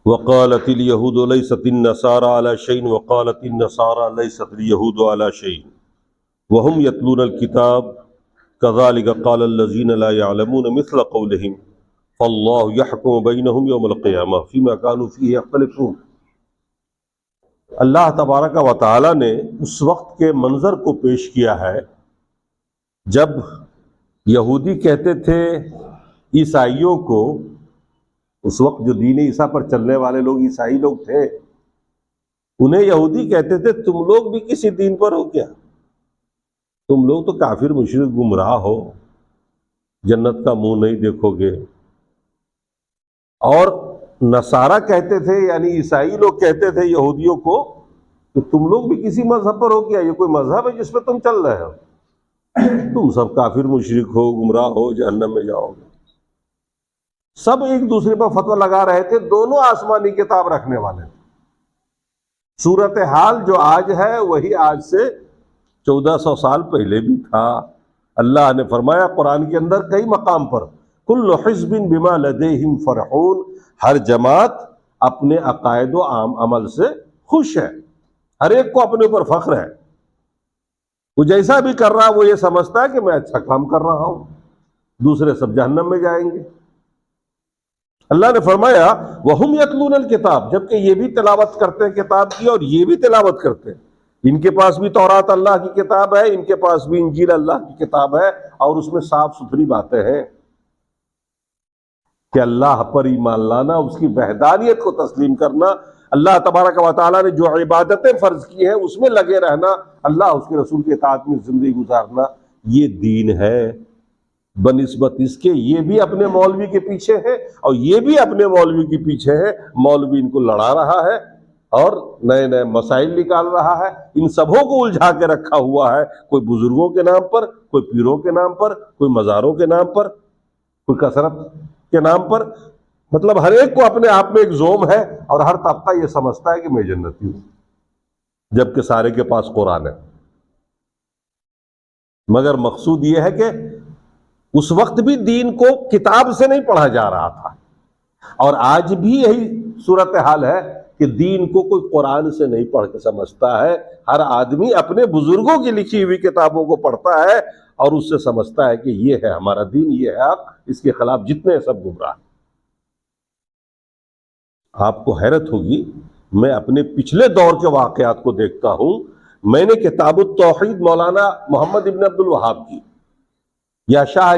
وقالت اليهود ليست النصارى على شيء وقالت النصارى ليست اليهود على شيء وهم يتلون الكتاب كذلك قال الذين لا يعلمون مثل قولهم فالله يحكم بينهم يوم القيامة فيما كانوا فيه يختلفون۔ اللہ تبارک و تعالی نے اس وقت کے منظر کو پیش کیا ہے جب یہودی کہتے تھے عیسائیوں کو، اس وقت جو دین عیسیٰ پر چلنے والے لوگ عیسائی لوگ تھے، انہیں یہودی کہتے تھے تم لوگ بھی کسی دین پر ہو کیا؟ تم لوگ تو کافر مشرک گمراہ ہو، جنت کا منہ نہیں دیکھو گے۔ اور نصارہ کہتے تھے، یعنی عیسائی لوگ کہتے تھے یہودیوں کو کہ تم لوگ بھی کسی مذہب پر ہو کیا؟ یہ کوئی مذہب ہے جس پہ تم چل رہے ہو؟ تم سب کافر مشرک ہو، گمراہ ہو، جہنم میں جاؤ گے۔ سب ایک دوسرے پر فتویٰ لگا رہے تھے، دونوں آسمانی کتاب رکھنے والے تھے۔ صورتحال جو آج ہے وہی آج سے 1400 سال پہلے بھی تھا۔ اللہ نے فرمایا قرآن کے اندر کئی مقام پر کل حزب بما لدیہم فرحون، ہر جماعت اپنے عقائد و عمل سے خوش ہے، ہر ایک کو اپنے اوپر فخر ہے۔ وہ جیسا بھی کر رہا وہ یہ سمجھتا ہے کہ میں اچھا کام کر رہا ہوں، دوسرے سب جہنم میں جائیں گے۔ اللہ نے فرمایا وَهُمْ يَتْلُونَ الْكِتَابَ، جبکہ یہ بھی تلاوت کرتے ہیں کتاب کی، اور یہ بھی تلاوت کرتے ہیں۔ ان کے پاس بھی تورات اللہ کی کتاب ہے، ان کے پاس بھی انجیل اللہ کی کتاب ہے، اور اس میں صاف ستھری باتیں ہیں کہ اللہ پر ایمان لانا، اس کی وحدانیت کو تسلیم کرنا، اللہ تبارک و تعالیٰ نے جو عبادتیں فرض کی ہیں اس میں لگے رہنا، اللہ اس کے رسول کے اطاعت میں زندگی گزارنا، یہ دین ہے۔ بنسبت اس کے یہ بھی اپنے مولوی کے پیچھے ہے اور یہ بھی اپنے مولوی کے پیچھے ہے، مولوی ان کو لڑا رہا ہے اور نئے نئے مسائل نکال رہا ہے، ان سبوں کو الجھا کے رکھا ہوا ہے، کوئی بزرگوں کے نام پر، کوئی پیروں کے نام پر، کوئی مزاروں کے نام پر، کوئی کثرت کے نام پر۔ مطلب ہر ایک کو اپنے آپ میں ایک زوم ہے، اور ہر طبقہ یہ سمجھتا ہے کہ میں جنتی ہوں، جبکہ سارے کے پاس قرآن ہے۔ مگر مقصود یہ ہے کہ اس وقت بھی دین کو کتاب سے نہیں پڑھا جا رہا تھا، اور آج بھی یہی صورتحال ہے کہ دین کو کوئی قرآن سے نہیں پڑھ کے سمجھتا ہے۔ ہر آدمی اپنے بزرگوں کی لکھی ہوئی کتابوں کو پڑھتا ہے اور اس سے سمجھتا ہے کہ یہ ہے ہمارا دین، یہ ہے حق، اس کے خلاف جتنے سب گمراہ۔ آپ کو حیرت ہوگی، میں اپنے پچھلے دور کے واقعات کو دیکھتا ہوں۔ میں نے کتاب التوحید مولانا محمد ابن عبد الوہاب کی، یا شاہ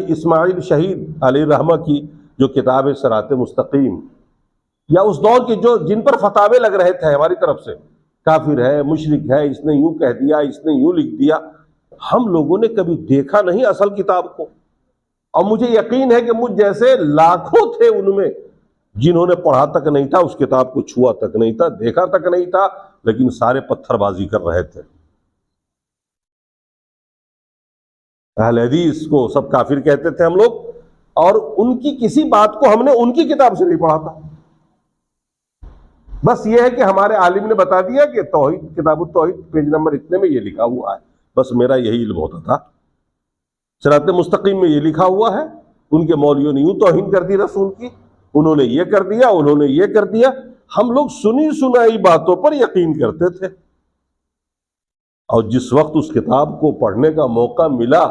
اسماعیل شہید علیہ رحمہ کی جو کتاب ہے صراط مستقیم، یا اس دور کے جن پر فتاوے لگ رہے تھے ہماری طرف سے، کافر ہے، مشرک ہے، اس نے یوں کہہ دیا، اس نے یوں لکھ دیا، ہم لوگوں نے کبھی دیکھا نہیں اصل کتاب کو۔ اور مجھے یقین ہے کہ مجھ جیسے لاکھوں تھے ان میں جنہوں نے پڑھا تک نہیں تھا، اس کتاب کو چھوا تک نہیں تھا، دیکھا تک نہیں تھا، لیکن سارے پتھر بازی کر رہے تھے۔ اہل حدیث کو سب کافر کہتے تھے ہم لوگ، اور ان کی کسی بات کو ہم نے ان کی کتاب سے نہیں پڑھا تھا۔ بس یہ ہے کہ ہمارے عالم نے بتا دیا کہ توحید، کتاب التوحید پیج نمبر اتنے میں یہ لکھا ہوا ہے، بس میرا یہی علم ہوتا تھا۔ صراط مستقیم میں یہ لکھا ہوا ہے، ان کے مولویوں نے یوں توہین کر دی رسول کی، انہوں نے یہ کر دیا، انہوں نے یہ کر دیا۔ ہم لوگ سنی سنائی باتوں پر یقین کرتے تھے، اور جس وقت اس کتاب کو پڑھنے کا موقع ملا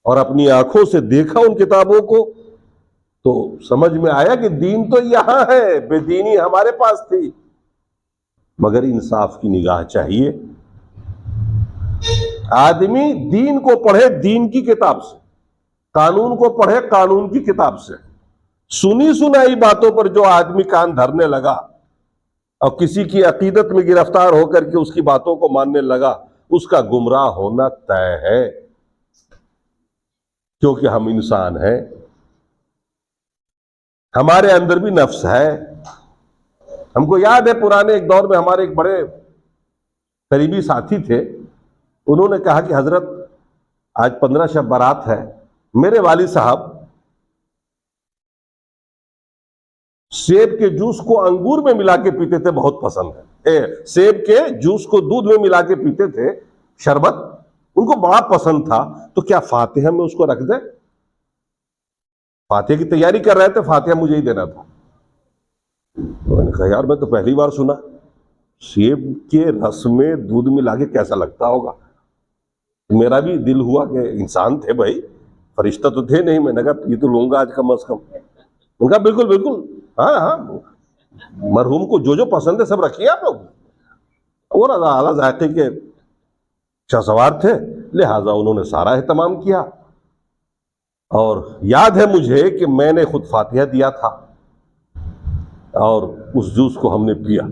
اور اپنی آنکھوں سے دیکھا ان کتابوں کو، تو سمجھ میں آیا کہ دین تو یہاں ہے، بے دینی ہمارے پاس تھی۔ مگر انصاف کی نگاہ چاہیے، آدمی دین کو پڑھے دین کی کتاب سے، قانون کو پڑھے قانون کی کتاب سے۔ سنی سنائی باتوں پر جو آدمی کان دھرنے لگا اور کسی کی عقیدت میں گرفتار ہو کر کے اس کی باتوں کو ماننے لگا، اس کا گمراہ ہونا طے ہے، کیونکہ ہم انسان ہیں، ہمارے اندر بھی نفس ہے۔ ہم کو یاد ہے پرانے ایک دور میں ہمارے ایک بڑے قریبی ساتھی تھے، انہوں نے کہا کہ حضرت آج 15 شب برات ہے، میرے والد صاحب سیب کے جوس کو انگور میں ملا کے پیتے تھے، بہت پسند ہے، سیب کے جوس کو دودھ میں ملا کے پیتے تھے، شربت ان کو بڑا پسند تھا، تو کیا فاتحہ میں اس کو رکھ دیں؟ فاتحہ کی تیاری کر رہے تھے، فاتحہ مجھے ہی دینا تھا۔ تو میں نے کہا یار میں تو پہلی بار سنا، سیب کے رس میں دودھ ملا کے کیسا لگتا ہوگا؟ میرا بھی دل ہوا کہ انسان تھے بھائی، فرشتہ تو تھے نہیں، میں نے کہا پی تو لوں گا آج کم از کم۔ ان کا بالکل بالکل، ہاں ہاں، مرحوم کو جو جو پسند ہے سب رکھیے آپ لوگ، اور اعلیٰ ذائقے کے شہسوار تھے، لہٰذا انہوں نے سارا اہتمام کیا۔ اور یاد ہے مجھے کہ میں نے خود فاتحہ دیا تھا اور اس جوس کو ہم نے پیا،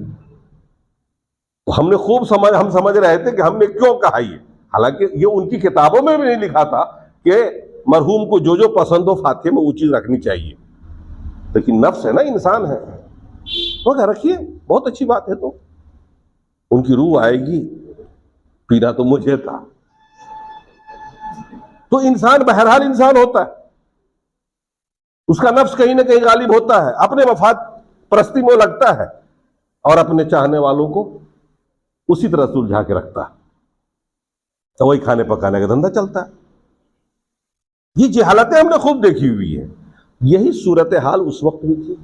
تو ہم نے خوب ہم سمجھ رہے تھے کہ ہم نے کیوں کہا یہ، حالانکہ یہ ان کی کتابوں میں بھی نہیں لکھا تھا کہ مرحوم کو جو جو پسند ہو فاتحے میں وہ چیز رکھنی چاہیے، لیکن نفس ہے نا، انسان ہے، وہ کہا رکھیے بہت اچھی بات ہے۔ تو ان کی روح آئے گی، پینا تو مجھے تھا۔ تو انسان بہرحال انسان ہوتا ہے، اس کا نفس کہیں نہ کہیں غالب ہوتا ہے، اپنے مفاد پرستی میں لگتا ہے اور اپنے چاہنے والوں کو اسی طرح سلجھا کے رکھتا ہے، تو وہی کھانے پکانے کا دھندا چلتا ہے۔ یہ جہالتیں ہم نے خوب دیکھی ہوئی ہیں۔ یہی صورتحال اس وقت بھی تھی،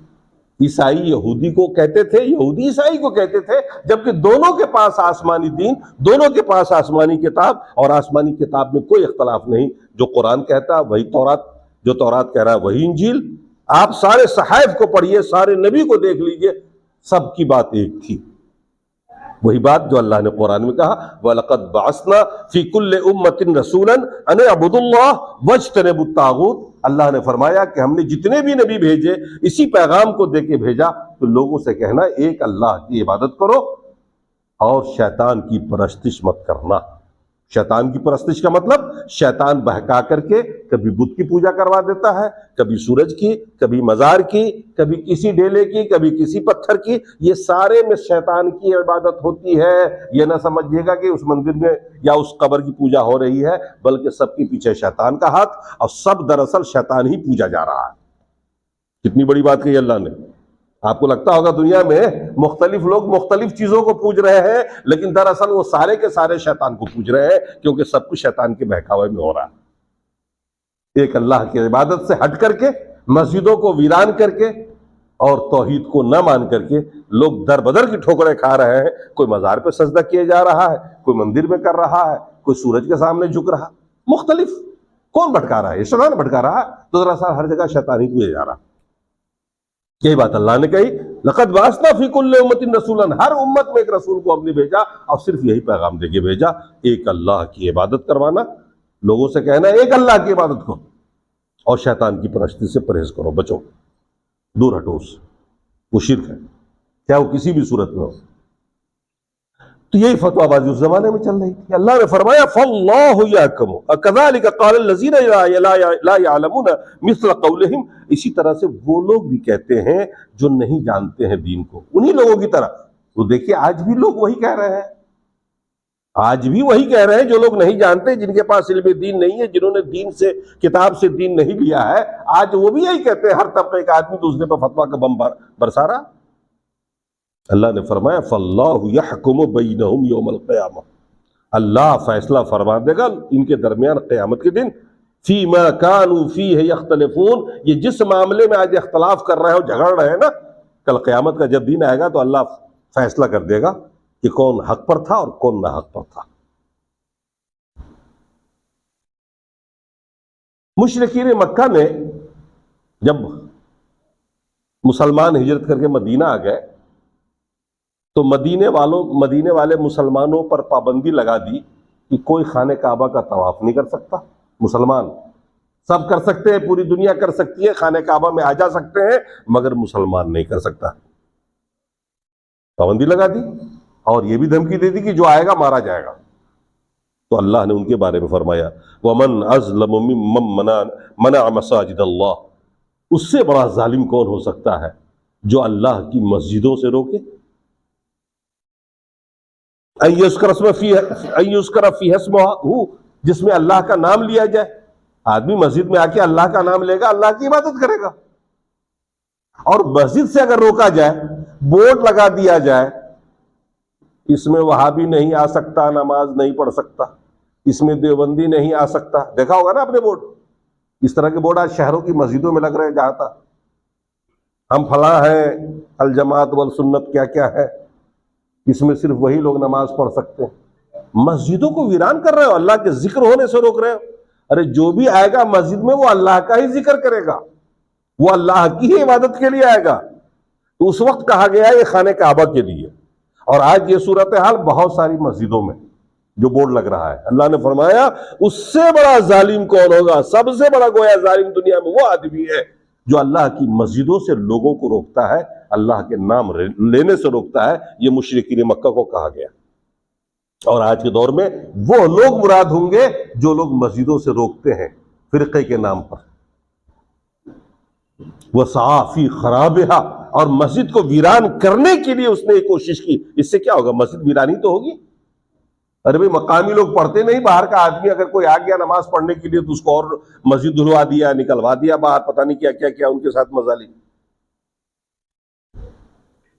عیسائی یہودی کو کہتے تھے، یہودی عیسائی کو کہتے تھے، جبکہ دونوں کے پاس آسمانی دین، دونوں کے پاس آسمانی کتاب، اور آسمانی کتاب میں کوئی اختلاف نہیں، جو قرآن کہتا ہے وہی تورات، جو تورات کہہ رہا ہے وہی انجیل۔ آپ سارے صحائف کو پڑھیے، سارے نبی کو دیکھ لیجئے، سب کی بات ایک تھی، وہی بات جو اللہ نے قرآن میں کہا وَلَقَدْ بَعَثْنَا فِي كُلِّ أُمَّةٍ رَسُولًا أَنِ اعْبُدُوا اللَّهَ وَاجْتَنِبُوا الطَّاغُوتَ۔ اللہ نے فرمایا کہ ہم نے جتنے بھی نبی بھیجے اسی پیغام کو دے کے بھیجا تو لوگوں سے کہنا ایک اللہ کی عبادت کرو اور شیطان کی پرستش مت کرنا۔ شیطان کی پرستش کا مطلب شیطان بہکا کر کے کبھی بت کی پوجا کروا دیتا ہے، کبھی سورج کی، کبھی مزار کی، کبھی کسی ڈیلے کی، کبھی کسی پتھر کی، یہ سارے میں شیطان کی عبادت ہوتی ہے۔ یہ نہ سمجھیے گا کہ اس مندر میں یا اس قبر کی پوجا ہو رہی ہے، بلکہ سب کے پیچھے شیطان کا ہاتھ، اور سب دراصل شیطان ہی پوجا جا رہا ہے۔ کتنی بڑی بات کہی اللہ نے۔ آپ کو لگتا ہوگا دنیا میں مختلف لوگ مختلف چیزوں کو پوج رہے ہیں، لیکن دراصل وہ سارے کے سارے شیطان کو پوج رہے ہیں، کیونکہ سب کچھ شیطان کے بہکاوے میں ہو رہا ہے۔ ایک اللہ کی عبادت سے ہٹ کر کے، مسجدوں کو ویران کر کے اور توحید کو نہ مان کر کے لوگ در بدر کی ٹھوکریں کھا رہے ہیں۔ کوئی مزار پہ سجدہ کیے جا رہا ہے، کوئی مندر میں کر رہا ہے، کوئی سورج کے سامنے جھک رہا، مختلف۔ کون بھٹکا رہا ہے؟ یہ شیطان بھٹکا رہا ہے، تو دراصل ہر جگہ شیطان ہی پوجا جا رہا ہے۔ یہی بات اللہ نے کہی لَقَدْ بَعَثْنَا فِي كُلِّ أُمَّةٍ رَسُولًا، ہر امت میں ایک رسول کو ہم نے بھیجا، اور صرف یہی پیغام دے کے بھیجا، ایک اللہ کی عبادت کروانا، لوگوں سے کہنا ایک اللہ کی عبادت کرو اور شیطان کی پرستی سے پرہیز کرو، بچو، دور ہٹو اس، وہ شرک ہے، چاہے وہ کسی بھی صورت میں ہو۔ تو یہی فتویٰ بازی اس زمانے میں چل رہی تھی۔ اللہ نے فرمایا فَاللَّهُ يَحْكُمُ كَذَلِكَ قَالَ الَّذِينَ لَا يَعْلَمُونَ مِثْلَ قَوْلِهِمْ، اسی طرح سے وہ لوگ بھی کہتے ہیں جو نہیں جانتے ہیں دین کو، انہی لوگوں کی طرح۔ تو دیکھیے آج بھی لوگ وہی کہہ رہے ہیں، آج بھی وہی کہہ رہے ہیں جو لوگ نہیں جانتے، جن کے پاس علم دین نہیں ہے، جنہوں نے دین سے، کتاب سے دین نہیں لیا ہے، آج وہ بھی یہی کہتے ہیں۔ ہر طبقے کا آدمی دوسرے پر فتویٰ کا بم برسا رہا۔ اللہ نے فرمایا فَاللَّهُ يَحْكُمُ بَيْنَهُمْ يَوْمَ الْقِيَامَةِ، اللہ فیصلہ فرما دے گا ان کے درمیان قیامت کے دن، فِي مَا كَانُوا فِيهِ يَخْتَلِفُونَ، یہ جس معاملے میں آج اختلاف کر رہے ہیں اور جھگڑ رہے ہیں نا، کل قیامت کا جب دن آئے گا تو اللہ فیصلہ کر دے گا کہ کون حق پر تھا اور کون نہ حق پر تھا۔ مشرکین مکہ نے جب مسلمان ہجرت کر کے مدینہ آ گئے تو مدینے والے مسلمانوں پر پابندی لگا دی کہ کوئی خانہ کعبہ کا طواف نہیں کر سکتا۔ مسلمان سب کر سکتے ہیں، پوری دنیا کر سکتی ہے، خانہ کعبہ میں آ جا سکتے ہیں، مگر مسلمان نہیں کر سکتا۔ پابندی لگا دی اور یہ بھی دھمکی دے دی کہ جو آئے گا مارا جائے گا۔ تو اللہ نے ان کے بارے میں فرمایا وَمَنْ أَظْلَمُ مِمَّنْ مَنَعَ مَسَاجِدَ اللَّهِ، اس سے بڑا ظالم کون ہو سکتا ہے جو اللہ کی مسجدوں سے روکے، أَن يُذْكَرَ فِيهَا اسْمُهُ، جس میں اللہ کا نام لیا جائے۔ آدمی مسجد میں آ کے اللہ کا نام لے گا، اللہ کی عبادت کرے گا، اور مسجد سے اگر روکا جائے، بورڈ لگا دیا جائے اس میں وہابی نہیں آ سکتا، نماز نہیں پڑھ سکتا، اس میں دیوبندی نہیں آ سکتا، دیکھا ہوگا نا اپنے بورڈ، اس طرح کے بورڈ آج شہروں کی مسجدوں میں لگ رہے ہیں جہاں تھا۔ ہم فلاں ہیں، الجماعت والسنت کیا کیا ہے، اس میں صرف وہی لوگ نماز پڑھ سکتے ہیں۔ مسجدوں کو ویران کر رہے ہو، اللہ کے ذکر ہونے سے روک رہے ہو۔ ارے جو بھی آئے گا مسجد میں وہ اللہ کا ہی ذکر کرے گا، وہ اللہ کی ہی عبادت کے لیے آئے گا۔ تو اس وقت کہا گیا یہ خانہ کعبہ کے لیے، اور آج یہ صورتحال بہت ساری مسجدوں میں جو بورڈ لگ رہا ہے۔ اللہ نے فرمایا اس سے بڑا ظالم کون ہوگا، سب سے بڑا گویا ظالم دنیا میں وہ آدمی ہے جو اللہ کی مسجدوں سے لوگوں کو روکتا ہے، اللہ کے نام لینے سے روکتا ہے۔ یہ مشرکین مکہ کو کہا گیا، اور آج کے دور میں وہ لوگ مراد ہوں گے جو لوگ مسجدوں سے روکتے ہیں فرقے کے نام پر۔ وَسَعَىٰ فِي خَرَابِهَا، اور مسجد کو ویران کرنے کے لیے اس نے یہ کوشش کی۔ اس سے کیا ہوگا؟ مسجد ویرانی تو ہوگی۔ ارے بھائی مقامی لوگ پڑھتے نہیں، باہر کا آدمی اگر کوئی آ گیا نماز پڑھنے کے لیے تو اس کو اور مسجد دھلوا دیا، نکلوا دیا باہر، پتہ نہیں کیا کیا کیا ان کے ساتھ مزہ لی۔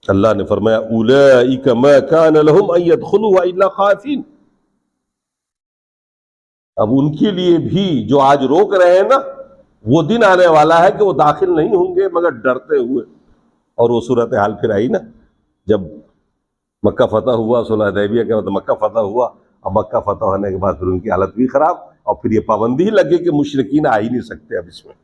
اللہ نے فرمایا اولئک ما کان لهم ان يدخلوها الا خائفین، اب ان کے لیے بھی جو آج روک رہے ہیں نا، وہ دن آنے والا ہے کہ وہ داخل نہیں ہوں گے مگر ڈرتے ہوئے۔ اور وہ صورتحال پھر آئی نا جب مکہ فتح ہوا، صلح حدیبیہ کے بعد مکہ فتح ہوا، اب مکہ فتح ہونے کے بعد پھر ان کی حالت بھی خراب، اور پھر یہ پابندی ہی لگے کہ مشرکین آ ہی نہیں سکتے اب اس میں۔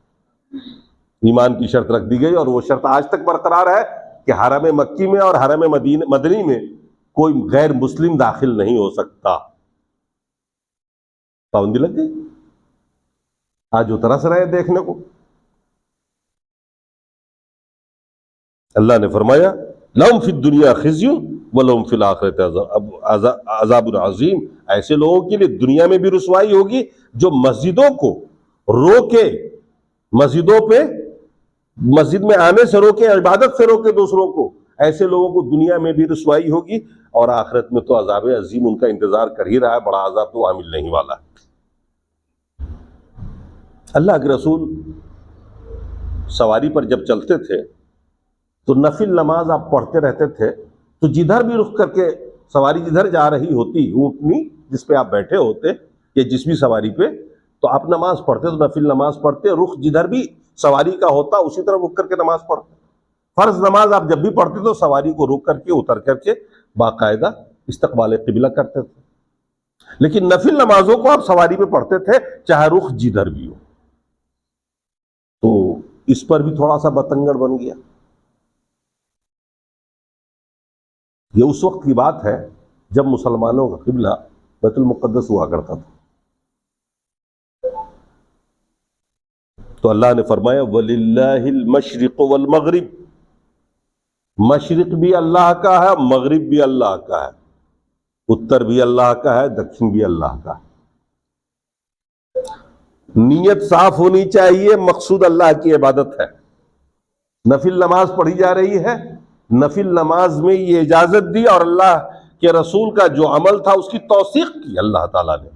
ایمان کی شرط رکھ دی گئی، اور وہ شرط آج تک برقرار ہے کہ حرم مکی میں اور حرم مدنی میں کوئی غیر مسلم داخل نہیں ہو سکتا۔ پابندی لگ گئی، آج وہ ترس رہے دیکھنے کو۔ اللہ نے فرمایا لہم فی الدنیا خزی ولہم فی الآخرۃ عذاب عظیم، ایسے لوگوں کے لیے دنیا میں بھی رسوائی ہوگی جو مسجدوں کو روکے، مسجدوں پہ مسجد میں آنے سے روکے، عبادت سے روکے دوسروں کو، ایسے لوگوں کو دنیا میں بھی رسوائی ہوگی، اور آخرت میں تو عذاب عظیم ان کا انتظار کر ہی رہا ہے، بڑا عذاب تو عامل نہیں والا ہے۔ اللہ کے رسول سواری پر جب چلتے تھے تو نفل نماز آپ پڑھتے رہتے تھے، تو جدھر بھی رخ کر کے سواری جدھر جا رہی ہوتی، اونٹنی جس پہ آپ بیٹھے ہوتے یا جس بھی سواری پہ، تو آپ نماز پڑھتے تو نفل نماز پڑھتے، رخ جدھر بھی سواری کا ہوتا اسی طرح رک کر کے نماز پڑھتے۔ فرض نماز آپ جب بھی پڑھتے تو سواری کو رک کر کے اتر کر کے باقاعدہ استقبال قبلہ کرتے تھے، لیکن نفل نمازوں کو آپ سواری پہ پڑھتے تھے چاہے رخ جدھر بھی ہو۔ تو اس پر بھی تھوڑا سا بتنگڑ بن گیا۔ یہ اس وقت کی بات ہے جب مسلمانوں کا قبلہ بیت المقدس ہوا کرتا تھا۔ تو اللہ نے فرمایا وَلِلَّهِ الْمَشْرِقُ وَالْمَغْرِبُ، مشرق بھی اللہ کا ہے، مغرب بھی اللہ کا ہے، اتر بھی اللہ کا ہے، دکشن بھی اللہ کا ہے۔ نیت صاف ہونی چاہیے، مقصود اللہ کی عبادت ہے۔ نفل نماز پڑھی جا رہی ہے، نفل نماز میں یہ اجازت دی، اور اللہ کے رسول کا جو عمل تھا اس کی توثیق کی اللہ تعالیٰ نے۔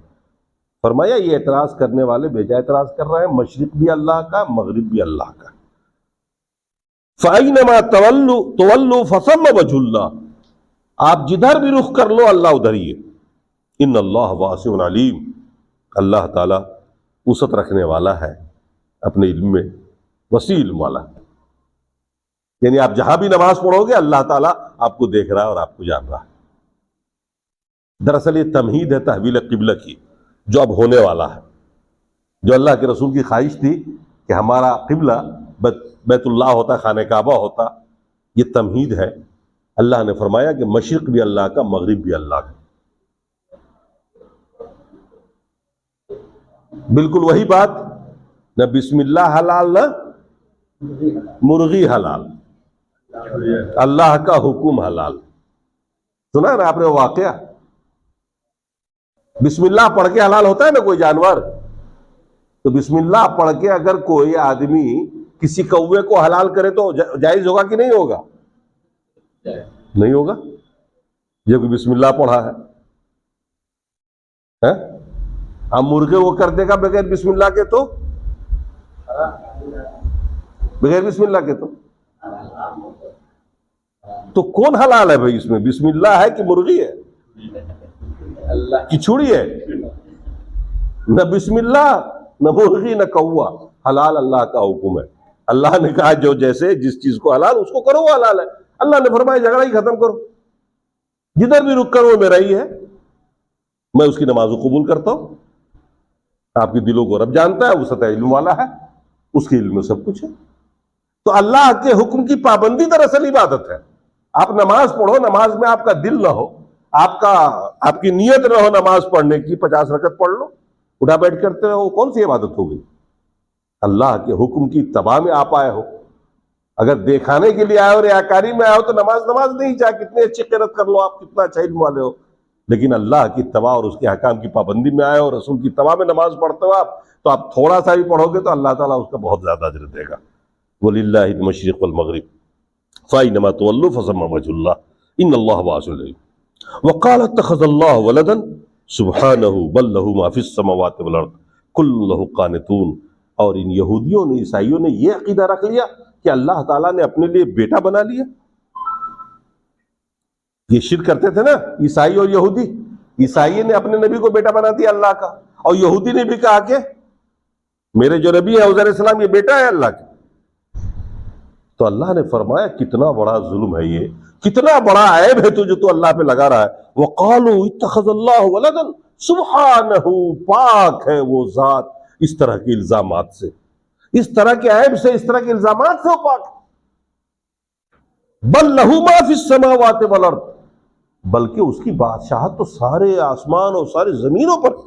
فرمایا یہ اعتراض کرنے والے بے جا اعتراض کر رہے ہیں، مشرق بھی اللہ کا، مغرب بھی اللہ کا۔ فَأَيْنَمَا تُوَلُّوا فَثَمَّ وَجْهُ اللَّهِ، آپ جدھر بھی رخ کر لو اللہ ادھر ہی ہے۔ ان اللہ واسع علیم، اللہ تعالیٰ وسعت رکھنے والا ہے، اپنے علم میں وسیع علم والا ہے۔ یعنی آپ جہاں بھی نماز پڑھو گے اللہ تعالیٰ آپ کو دیکھ رہا ہے اور آپ کو جان رہا ہے۔ دراصل یہ تمہید ہے تحویل قبلہ کی، جو اب ہونے والا ہے، جو اللہ کے رسول کی خواہش تھی کہ ہمارا قبلہ بیت اللہ ہوتا، خانہ کعبہ ہوتا، یہ تمہید ہے۔ اللہ نے فرمایا کہ مشرق بھی اللہ کا، مغرب بھی اللہ کا۔ بالکل وہی بات، نہ بسم اللہ حلال نہ مرغی حلال، اللہ کا حکم حلال۔ سنا نا آپ نے واقعہ، بسم اللہ پڑھ کے حلال ہوتا ہے نا کوئی جانور، تو بسم اللہ پڑھ کے اگر کوئی آدمی کسی کوے کو حلال کرے تو جائز ہوگا کہ نہیں ہوگا؟ نہیں ہوگا، یہ کوئی بسم اللہ پڑھا ہے۔ ہم مرغے وہ کر دے گا بغیر بسم اللہ کے، تو بغیر بسم اللہ کے تو کون حلال ہے بھائی؟ اس میں بسم اللہ ہے کہ مرغی ہے کہ چھڑی ہے؟ نہ بسم اللہ، نہ مرغی، نہ کوا، حلال اللہ کا حکم ہے۔ اللہ نے کہا جو جیسے جس چیز کو حلال اس کو کرو وہ حلال ہے. اللہ نے فرمایا جھگڑا ہی ختم کرو, جدھر بھی رک کر وہ میرا ہی ہے, میں اس کی نماز کو قبول کرتا ہوں. آپ کے دلوں کو رب جانتا ہے, وہ سطح علم والا ہے, اس کے علم میں سب کچھ ہے. تو اللہ کے حکم کی پابندی دراصل عبادت ہے. آپ نماز پڑھو, نماز میں آپ کا دل نہ ہو, آپ کی نیت نہ ہو نماز پڑھنے کی, 50 رکعت پڑھ لو, اٹھا بیٹھ کرتے رہو, کون سی عبادت ہو گئی؟ اللہ کے حکم کی اتباع میں آپ آئے ہو. اگر دکھانے کے لیے آئے ہو, ریاکاری میں آئے ہو, تو نماز نہیں, چاہے کتنے اچھی قرات کر لو, آپ کتنا اچھا علم والے ہو, لیکن اللہ کی اتباع اور اس کے احکام کی پابندی میں آئے ہو, رسول کی اتباع میں نماز پڑھتے ہو آپ, تو آپ تھوڑا سا بھی پڑھو گے تو اللہ تعالیٰ اس کا بہت زیادہ اجر دے گا. وَلِلَّهِ الْمَشْرِقُ وَالْمَغْرِبُ فَأَيْنَمَا تُوَلُّوا فَثَمَّ وَجْهُ اللَّهِ إِنَّ اللَّهَ وَاسِعٌ عَلِيمٌ. وَقَالَ اتَّخَذَ اللَّهُ وَلَدًا سُبْحَانَهُ بَل لَّهُ مَا فِي السَّمَاوَاتِ وَالْأَرْضِ كُلٌّ لَّهُ قَانِتُونَ. اور ان یہودیوں نے, عیسائیوں نے یہ عقیدہ رکھ لیا کہ اللہ تعالیٰ نے اپنے لیے بیٹا بنا لیا. یہ شرک کرتے تھے نا عیسائی اور یہودی. عیسائی نے اپنے نبی کو بیٹا بنا دیا اللہ کا, اور یہودی نے بھی کہا کہ میرے جو نبی ہے عزیر السلام یہ بیٹا ہے اللہ کا. تو اللہ نے فرمایا کتنا بڑا ظلم ہے یہ, کتنا بڑا عیب ہے جو تو اللہ پہ لگا رہا ہے. وَقَالُوا اتَّخَذَ اللَّهُ وَلَدًا سُبْحَانَهُ, پاک ہے وہ ذات اس طرح کے الزامات سے, اس طرح کے عیب سے, اس طرح کے الزامات سے وہ پاک. بَل لَّهُ مَا فِي السَّمَاوَاتِ وَالْأَرْضِ, بلکہ اس کی بادشاہت تو سارے آسمان اور ساری زمینوں پر.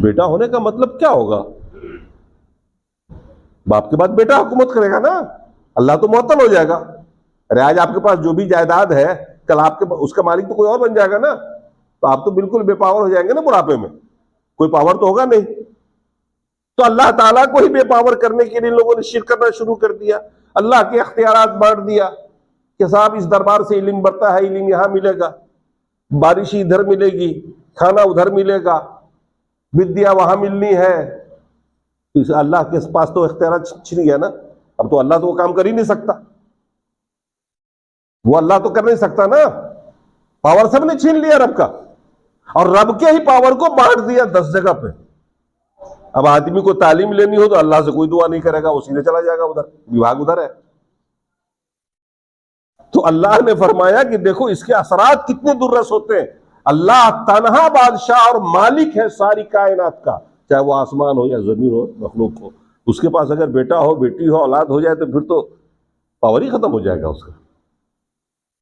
بیٹا ہونے کا مطلب کیا ہوگا؟ باپ کے بعد بیٹا حکومت کرے گا نا, اللہ تو معطل ہو جائے گا. ارے آج آپ کے پاس جو بھی جائیداد ہے, کل آپ کے اس کا مالک تو کوئی اور بن جائے گا نا, تو آپ تو بالکل بے پاور ہو جائیں گے نا بڑھاپے میں, کوئی پاور تو ہوگا نہیں. تو اللہ تعالیٰ کو ہی بے پاور کرنے کے لیے لوگوں نے شرک کرنا شروع کر دیا, اللہ کے اختیارات بانٹ دیا کہ صاحب اس دربار سے علم بڑھتا ہے, علم یہاں ملے گا, بارش ادھر ملے گی, کھانا ادھر ملے گا, ودیا وہاں ملنی ہے. اللہ کے پاس تو اختیارات چھن گیا نا, اب تو اللہ تو وہ کام کر ہی نہیں سکتا, وہ اللہ تو کر نہیں سکتا نا, پاور سب نے چھین لیا رب کا, اور رب کے ہی پاور کو بانٹ دیا 10 جگہ پہ. اب آدمی کو تعلیم لینی ہو تو اللہ سے کوئی دعا نہیں کرے گا, وہ سیدھے چلا جائے گا ادھر, وبھاگ ادھر ہے. تو اللہ نے فرمایا کہ دیکھو اس کے اثرات کتنے درس ہوتے ہیں. اللہ تنہا بادشاہ اور مالک ہے ساری کائنات کا, چاہے وہ آسمان ہو یا زمین ہو, مخلوق ہو. اس کے پاس اگر بیٹا ہو, بیٹی ہو, اولاد ہو جائے تو پھر تو پاور ہی ختم ہو جائے گا اس کا.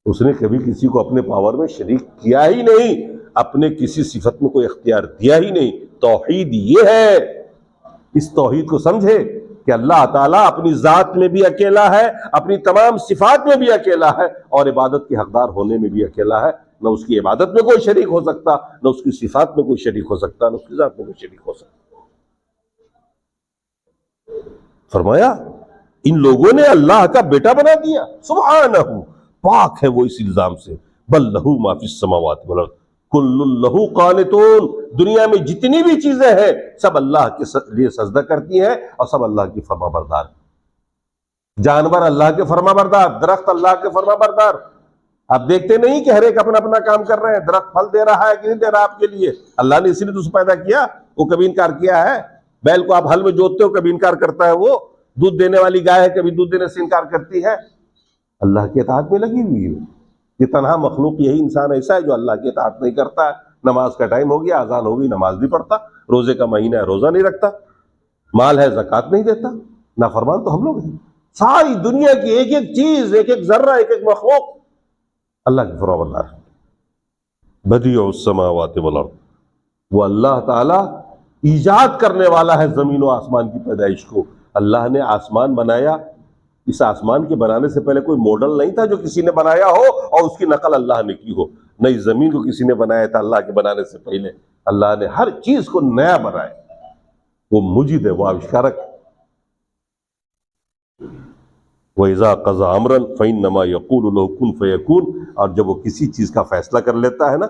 اس نے کبھی کسی کو اپنے پاور میں شریک کیا ہی نہیں, اپنے کسی صفت میں کوئی اختیار دیا ہی نہیں. توحید یہ ہے, اس توحید کو سمجھے کہ اللہ تعالیٰ اپنی ذات میں بھی اکیلا ہے, اپنی تمام صفات میں بھی اکیلا ہے, اور عبادت کے حقدار ہونے میں بھی اکیلا ہے. نہ اس کی عبادت میں کوئی شریک ہو سکتا, نہ اس کی صفات میں کوئی شریک ہو سکتا, نہ اس کی ذات میں کوئی شریک ہو سکتا. فرمایا ان لوگوں نے اللہ کا بیٹا بنا دیا, سبحانہ, پاک ہے وہ اس الزام سے. بل لہ ما فی السماوات والارض کل لہ قانتون, دنیا میں جتنی بھی چیزیں ہیں سب اللہ کے لیے سجدہ کرتی ہیں اور سب اللہ کی فرما بردار. جانور اللہ کے فرما بردار, درخت اللہ کے فرما بردار. آپ دیکھتے نہیں کہ ہر ایک اپنا اپنا کام کر رہے ہیں, درخت پھل دے رہا ہے کہ نہیں دے رہا آپ کے لیے, اللہ نے اسی لیے تو اسے پیدا کیا. وہ کبھی انکار کیا ہے؟ بیل کو آپ ہل میں جوتتے ہو, کبھی انکار کرتا ہے. وہ دودھ دینے والی گائے ہے, کبھی دودھ دینے سے انکار کرتی ہے. اللہ کے اطاعت میں لگی ہوئی ہے. یہ تنہا مخلوق یہی انسان ایسا ہے جو اللہ کی اطاعت نہیں کرتا ہے. نماز کا ٹائم ہو گیا, اذان ہو گئی, نماز نہیں پڑھتا. روزے کا مہینہ ہے, روزہ نہیں رکھتا. مال ہے, زکوٰۃ نہیں دیتا. نافرمان تو ہم لوگ ہیں. ساری دنیا کی ایک ایک چیز, ایک ایک ذرہ, ایک ایک مخلوق اللہ کی فرما بردار ہے. بدیع السماوات والارض, وہ اللہ تعالی ایجاد کرنے والا ہے زمین و آسمان کی پیدائش کو. اللہ نے آسمان بنایا, اس آسمان کے بنانے سے پہلے کوئی ماڈل نہیں تھا جو کسی نے بنایا ہو اور اس کی نقل اللہ نے کی ہو. نئی زمین کو کسی نے بنایا تھا اللہ کے بنانے سے پہلے. اللہ نے ہر چیز کو نیا بنایا. وہ مجید ہے, وہ آوشکارک. وَإِذَا قَضَىٰ أَمْرًا فَإِنَّمَا يَقُولُ لَهُ كُن فَيَكُونُ, اور جب وہ کسی چیز کا فیصلہ کر لیتا ہے نا,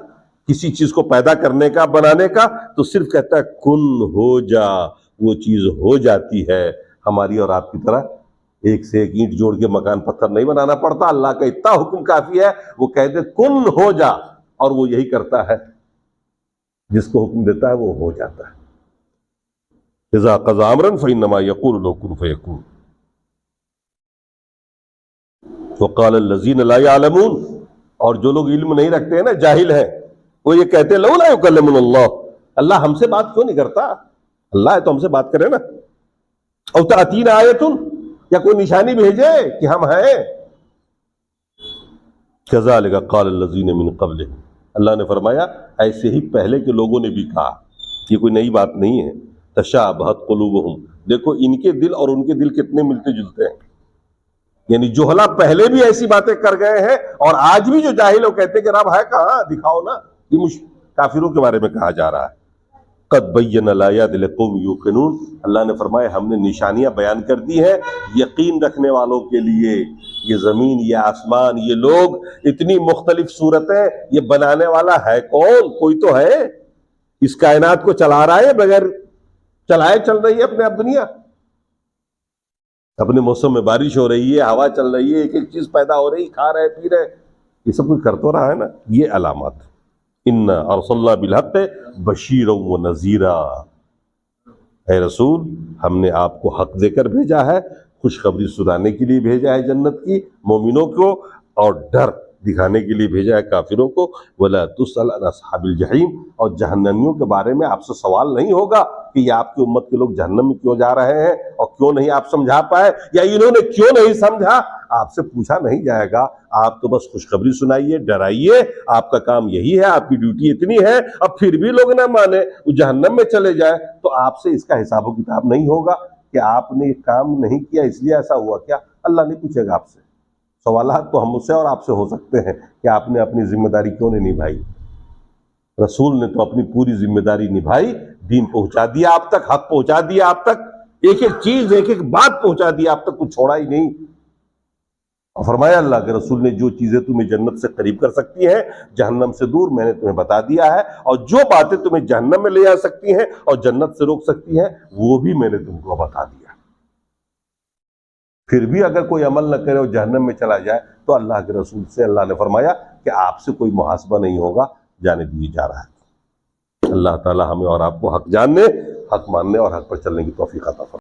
کسی چیز کو پیدا کرنے کا, بنانے کا, تو صرف کہتا ہے کن ہو جا, وہ چیز ہو جاتی ہے. ہماری اور آپ کی طرح ایک سے ایک اینٹ جوڑ کے مکان پتھر نہیں بنانا پڑتا. اللہ کا اتنا حکم کافی ہے, وہ کہتے کن ہو جا, اور وہ یہی کرتا ہے. جس کو حکم دیتا ہے وہ ہو جاتا ہے. اذا قضى امرا فانما يقول له كن فيكون. وقال الذين لا يعلمون، اور جو لوگ علم نہیں رکھتے ہیں نا، جاہل ہیں، وہ یہ کہتے ہیں لولا يكلمنا اللہ، اللہ ہم سے بات کیوں نہیں کرتا؟ اللہ ہے تو ہم سے بات کرے نا. او تأتینا آیۃ، یا کوئی نشانی بھیجے کہ ہم ہیں. كذلك قال الذين من قبلهم، اللہ نے فرمایا ایسے ہی پہلے کے لوگوں نے بھی کہا، یہ کوئی نئی بات نہیں ہے. تشابہت قلوبہم، دیکھو ان کے دل اور ان کے دل کتنے ملتے جلتے ہیں. یعنی جوہلا پہلے بھی ایسی باتیں کر گئے ہیں، اور آج بھی جو جاہل وہ کہتے ہیں کہ رب ہے کہاں، دکھاؤ نا. یہ کافروں کے بارے میں کہا جا رہا ہے. قد بین الآیات لقوم یوقنون، اللہ نے فرمایا ہم نے نشانیاں بیان کر دی ہیں یقین رکھنے والوں کے لیے. یہ زمین، یہ آسمان، یہ لوگ، اتنی مختلف صورتیں، یہ بنانے والا ہے کون؟ کوئی تو ہے. اس کائنات کو چلا رہا ہے، بغیر چلائے چل رہی ہے اپنے آپ دنیا. اپنے موسم میں بارش ہو رہی ہے، ہوا چل رہی ہے، ایک ایک چیز پیدا ہو رہی، کھا رہے پی رہے، یہ سب کچھ کر تو رہا ہے نا. یہ علامات. انا ارسلنا بالحق بشیرا ونذیرا، اے رسول ہم نے آپ کو حق دے کر بھیجا ہے، خوشخبری سنانے کے لیے بھیجا ہے جنت کی مومنوں کو، اور ڈر دکھانے کے لیے بھیجا ہے کافروں کو. ولا تسأل عن اصحاب الجحیم، اور جہنمیوں کے بارے میں آپ سے سوال نہیں ہوگا کہ یہ آپ کی امت کے لوگ جہنم میں کیوں جا رہے ہیں اور کیوں نہیں آپ سمجھا پائے، یا انہوں نے کیوں نہیں سمجھا. آپ سے پوچھا نہیں جائے گا. آپ تو بس خوشخبری سنائیے، ڈرائیے، آپ کا کام یہی ہے، آپ کی ڈیوٹی اتنی ہے. اب پھر بھی لوگ نہ مانے، وہ جہنم میں چلے جائیں، تو آپ سے اس کا حساب و کتاب نہیں ہوگا کہ آپ نے یہ کام نہیں کیا اس لیے ایسا ہوا کیا. اللہ نہیں پوچھے گا آپ سے. سوالات تو ہم سے اور آپ سے ہو سکتے ہیں کہ آپ نے اپنی ذمہ داری کیوں نہیں نبھائی. رسول نے تو اپنی پوری ذمہ داری نبھائی، دین پہنچا دیا آپ تک، حق پہنچا دیا آپ تک، ایک ایک چیز، ایک ایک بات پہنچا دیا آپ تک، کچھ چھوڑا ہی نہیں. اور فرمایا اللہ کے رسول نے جو چیزیں تمہیں جنت سے قریب کر سکتی ہیں، جہنم سے دور، میں نے تمہیں بتا دیا ہے. اور جو باتیں تمہیں جہنم میں لے جا سکتی ہیں اور جنت سے روک سکتی ہیں، وہ بھی میں نے تم کو بتا دیا. پھر بھی اگر کوئی عمل نہ کرے اور جہنم میں چلا جائے تو اللہ کے رسول سے اللہ نے فرمایا کہ آپ سے کوئی محاسبہ نہیں ہوگا، جانے دیے جا رہا ہے. اللہ تعالی ہمیں اور آپ کو حق جاننے، حق ماننے اور حق پر چلنے کی توفیق عطا فرمائے.